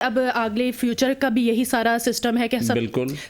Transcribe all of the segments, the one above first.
اب اگلے فیوچر کا بھی یہی سارا سسٹم ہے کہ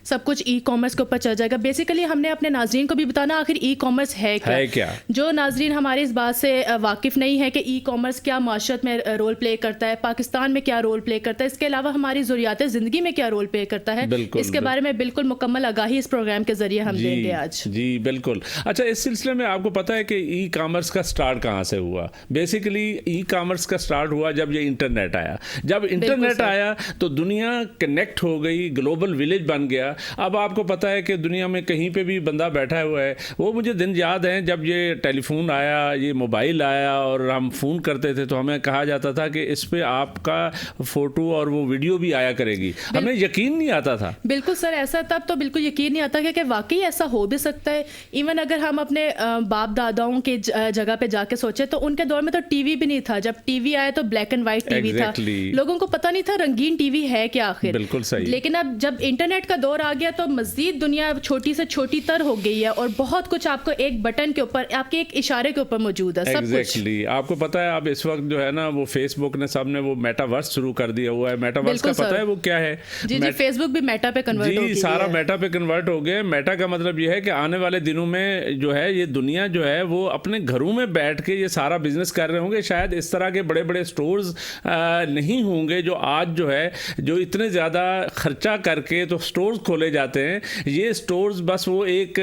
سب کچھ ای کامرس کے اوپر چل جائے گا. بیسیکلی ہم نے اپنے ناظرین کو بھی بتانا آخر ای کامرس ہے کیا. جو ناظرین ہمارے اس بات سے واقف نہیں ہے کہ ای کامرس کیا معاشرت میں رول پلے کرتا ہے, پاکستان میں کیا رول پلے کرتا ہے, اس کے علاوہ ہماری ضروریات زندگی میں کیا رول پلے کرتا ہے, اس کے بارے میں بالکل مکمل آگاہی اس پروگرام کے ذریعے ہم دیں گے آج. جی بالکل. اچھا, اس سلسلے میں آپ کو پتہ ہے کہ ای کامرس کا سٹارٹ کہاں سے ہوا؟ بیسیکلی ای کامرس کا سٹارٹ ہوا جب یہ انٹرنیٹ آیا. جب انٹرنیٹ آیا تو دنیا کنیکٹ ہو گئی, گلوبل ولیج بن گیا. اب آپ کو پتہ ہے کہ دنیا میں کہیں پہ بھی بندہ بیٹھا ہوا ہے. وہ مجھے دن یاد ہیں جب یہ ٹیلی فون آیا, یہ موبائل آیا اور ہم فون کرتے تھے تو ہمیں کہا جاتا تھا کہ اس پہ آپ کا فوٹو اور وہ ویڈیو بھی آیا کرے گی. ہمیں یقین نہیں آتا تھا. بالکل سر, ایسا تب تو بالکل یقین نہیں آتا کہ واقعی ایسا ہو بھی سکتا ہے. ایون اگر ہم اپنے باپ داداؤں کی جگہ پہ جا کے سوچے تو ان کے دور میں تو ٹی وی بھی نہیں تھا. جب ٹی وی آیا تو black and white T V تھا. لوگوں کو پتہ نہیں تھا رنگین ٹی وی ہے کیا آخر. بالکل صحیح. لیکن اب جب انٹرنیٹ کا دور آ گیا تو مزید دنیا چھوٹی سے چھوٹی تر ہو گئی ہے اور بہت کچھ آپ کو ایک بٹن کے اوپر, آپ کے ایک اشارے کے اوپر موجود ہے سب کچھ. آپ کو پتہ ہے اب اس وقت جو ہے نا وہ فیس بک نے سب نے وہ میٹا ورس شروع کر دیا ہوا ہے. میٹا ورس کا پتہ ہے وہ کیا ہے؟ جی فیس بک بھی میٹا پہ کنورٹ ہو گئی. جی سارا میٹا پہ کنورٹ ہو گیا. میٹا کا مطلب یہ ہے کہ آنے والے دنوں میں جو ہے یہ دنیا جو ہے وہ اپنے گھروں میں بیٹھ کے یہ سارا بزنس کر رہے ہوں گے. شاید اس طرح کے بڑے بڑے سٹورز نہیں ہوں گے جو آج جو ہے جو اتنے زیادہ خرچہ کر کے تو سٹورز کھولے جاتے ہیں. یہ سٹورز بس وہ ایک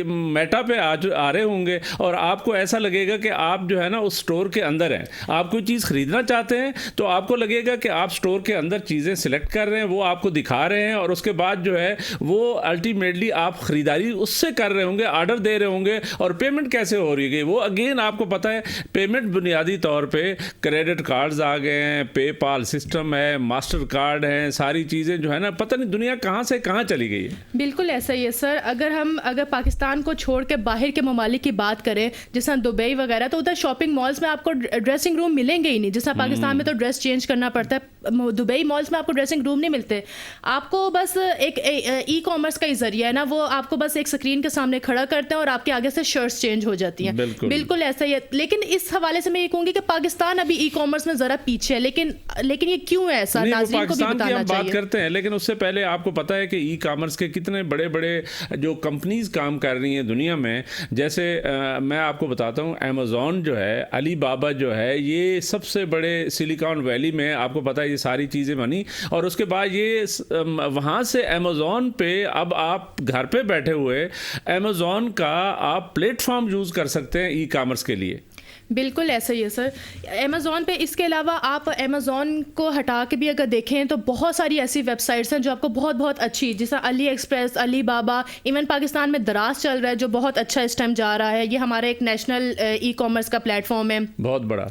میٹا پہ آ رہے ہوں گے اور آپ کو ایسا لگے گا کہ آپ جو ہے نا اس سٹور کے اندر ہیں. آپ کوئی چیز خریدنا چاہتے ہیں تو آپ کو لگے گا کہ آپ سٹور کے اندر چیزیں سلیکٹ کر رہے ہیں, وہ آپ کو دکھا رہے ہیں اور اس کے بعد جو ہے وہ الٹیمیٹلی آپ خریداری اس سے کر رہے ہوں گے, آرڈر دے رہے ہوں گے. اور پیمنٹ کیسے ہو رہی ہے وہ اگین آپ کو پتہ ہے پیمنٹ بنیادی طور پہ کریڈٹ کارڈز آ گئے ہیں, پے پال سسٹم ہے, ماسٹر کارڈ ہیں, ساری چیزیں جو ہے نا پتہ نہیں دنیا کہاں سے کہاں چلی گئی ہے. بالکل ایسا ہی ہے سر. اگر پاکستان کو چھوڑ کے باہر کے ممالک کی بات کریں جیسا دبئی وغیرہ تو ادھر شاپنگ مالز میں آپ کو ڈریسنگ روم ملیں گے ہی نہیں. جیسا پاکستان میں تو ڈریس چینج کرنا پڑتا ہے, دبئی مالز میں آپ کو ڈریسنگ روم نہیں ملتے. آپ کو بس ایک ای کامرس کا ہی ذریعہ ہے نا, وہ آپ کو بس ایک اسکرین کے سامنے کھڑا کرتے ہیں اور آپ کے آگے سے شرٹس چینج ہو جاتی ہیں. بالکل ایسا ہی ہے. لیکن اس حوالے سے میں یہ کہوں گی کہ پاکستان ابھی ای کامرس میں ذرا پیچھے ہے. لیکن یہ کیوں ہے ایسا, ناظرین کو بھی بتانا چاہیے. بات کرتے ہیں لیکن اس سے پہلے آپ کو پتہ ہے کہ ای کامرس کے کتنے بڑے بڑے جو کمپنیز کام کر رہی ہیں دنیا میں. جیسے میں آپ کو بتاتا ہوں امیزون جو ہے, علی بابا جو ہے, یہ سب سے بڑے سلیکان ویلی میں آپ کو پتہ ہے یہ ساری چیزیں بنی. اور اس کے بعد یہ وہاں سے امیزون پہ اب آپ گھر پہ بیٹھے ہوئے امیزون کا آپ پلیٹ فارم یوز کر سکتے ہیں ای کامرس کے لیے. بالکل ایسا ہی ہے سر. امیزون پہ اس کے علاوہ آپ امیزون کو ہٹا کے بھی اگر دیکھیں تو بہت ساری ایسی ویب سائٹس ہیں جو آپ کو بہت بہت اچھی, جیسا علی ایکسپریس, علی بابا, ایون پاکستان میں دراز چل رہا ہے جو بہت اچھا اس ٹائم جا رہا ہے. یہ ہمارا ایک نیشنل ای کامرس کا پلیٹ فارم ہے بہت بڑا.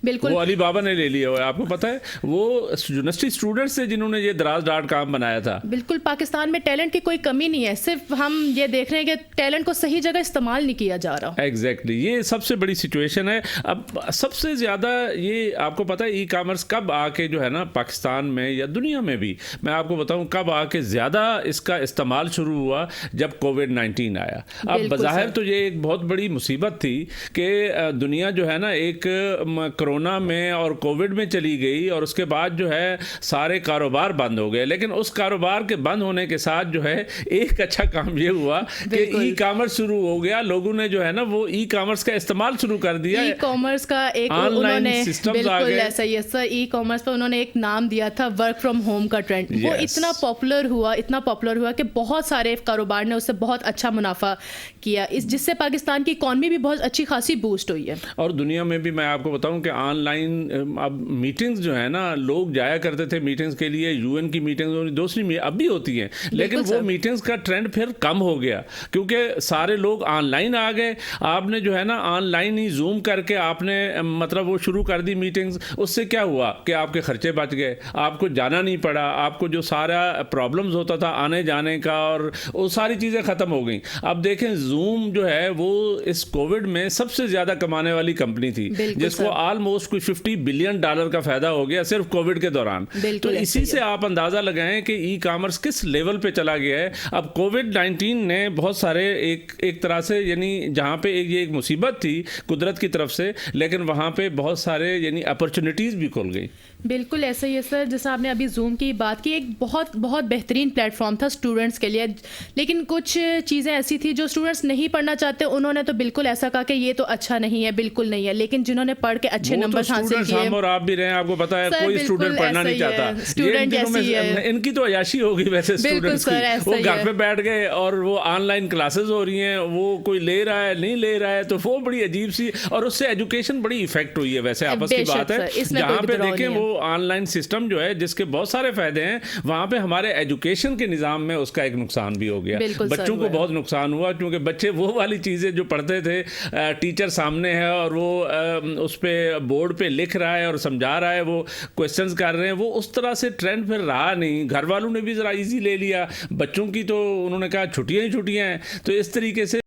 بالکل وہ علی بابا نے لے لیا ہوا ہے. آپ کو پتہ ہے وہ یونیورسٹی اسٹوڈنٹس سے جنہوں نے یہ دراز.com بنایا تھا. بالکل پاکستان میں ٹیلنٹ کی کوئی کمی نہیں ہے, صرف ہم یہ دیکھ رہے ہیں کہ ٹیلنٹ کو صحیح جگہ استعمال نہیں کیا جا رہا. ایگزیکٹلی یہ سب سے بڑی سچویشن ہے. اب سب سے زیادہ یہ آپ کو پتہ ہے ای کامرس کب آ کے جو ہے نا پاکستان میں یا دنیا میں بھی میں آپ کو بتاؤں کب آ کے زیادہ اس کا استعمال شروع ہوا, جب کووڈ-19 آیا. اب بظاہر تو یہ ایک بہت بڑی مصیبت تھی کہ دنیا جو ہے نا ایک کرونا میں اور کووڈ میں چلی گئی اور اس کے بعد جو ہے سارے کاروبار بند ہو گئے. لیکن اس کاروبار کے بند ہونے کے ساتھ جو ہے ایک اچھا کام یہ ہوا کہ ای کامرس شروع ہو گیا. لوگوں نے جو ہے نا وہ ای کامرس کا استعمال شروع کر دیا. ای کامرس کا ایک انہوں نے بالکل ایسا ہی ہے سر. ای کامرس پہ انہوں نے ایک نام دیا تھا ورک فرام ہوم کا ٹرینڈ. وہ اتنا پاپولر ہوا کہ بہت سارے کاروبار نے اس سے بہت اچھا منافع کیا, جس سے پاکستان کی اکانومی بھی بہت اچھی خاصی بوسٹ ہوئی ہے. اور دنیا میں بھی میں آپ کو بتاؤں کہ آن لائن اب میٹنگز جو ہے نا لوگ جایا کرتے تھے میٹنگز کے لیے, یو این کی میٹنگز دوسری اب بھی ہوتی ہیں, لیکن وہ میٹنگز کا ٹرینڈ پھر کم ہو گیا کیونکہ سارے لوگ آن لائن آ گئے. آپ نے جو ہے نا آن لائن ہی زوم کر کے آپ نے مطلب وہ شروع کر دی میٹنگز. اس سے کیا ہوا کہ آپ کے خرچے بچ گئے, آپ کو جانا نہیں پڑا, آپ کو جو سارا پرابلمز ہوتا تھا آنے جانے کا اور وہ ساری چیزیں ختم ہو گئیں. اب دیکھیں زوم جو ہے وہ اس کووڈ میں سب سے زیادہ کمانے والی کمپنی تھی جس کو آلموسٹ کوئی $50 بلین کا فائدہ ہو گیا صرف کووڈ کے دوران. تو اسی سے آپ اندازہ لگائیں کہ ای کامرس کس لیول پہ چلا گیا ہے. اب کووڈ-19 نے بہت سارے ایک طرح سے یعنی جہاں پہ یہ ایک مصیبت تھی قدرت کی طرف سے, لیکن وہاں پہ بہت سارے یعنی اپرچونیٹیز بھی کھل گئی. بالکل ایسا ہی ہے سر. جیسا آپ نے ابھی زوم کی بات کی, ایک بہت بہت بہترین پلیٹ فارم تھا اسٹوڈنٹس کے لیے, لیکن کچھ چیزیں ایسی تھی جو اسٹوڈنٹس نہیں پڑھنا چاہتے, انہوں نے تو بالکل ایسا کہا کہ یہ تو اچھا نہیں ہے, بالکل نہیں ہے. لیکن جنہوں نے پڑھ کے اچھے نمبر حاصل کیے, ہم اور آپ بھی رہے ہیں, آپ کو پتا ہے کوئی اسٹوڈنٹ پڑھنا نہیں چاہتا. ان کی تو عیاشی ہوگی ویسے اسٹوڈنٹس کی, وہ گھر پہ بیٹھ گئے اور وہ آن لائن کلاسز ہو رہی ہیں, وہ کوئی لے رہا ہے نہیں لے رہا ہے, تو وہ بڑی عجیب سی, اور اس سے ایجوکیشن بڑی افیکٹ ہوئی ہے. ویسے آپس کی بات ہے, جہاں پہ دیکھیں وہ آن لائن سسٹم جو ہے جس کے بہت سارے فائدے ہیں, وہاں پہ ہمارے ایجوکیشن کے نظام میں اس کا ایک نقصان بھی ہو گیا. بچوں کو بہت نقصان ہوا, کیونکہ بچے وہ والی چیزیں جو پڑھتے تھے, ٹیچر سامنے ہے اور وہ اس پہ بورڈ پہ لکھ رہا ہے اور سمجھا رہا ہے, وہ کویسچنز کر رہے ہیں, وہ اس طرح سے ٹرینڈ پھر رہا نہیں. گھر والوں نے بھی ذرا ایزی لے لیا, بچوں کی تو انہوں نے کہا چھٹیاں ہی چھٹیاں ہیں. تو اس طریقے سے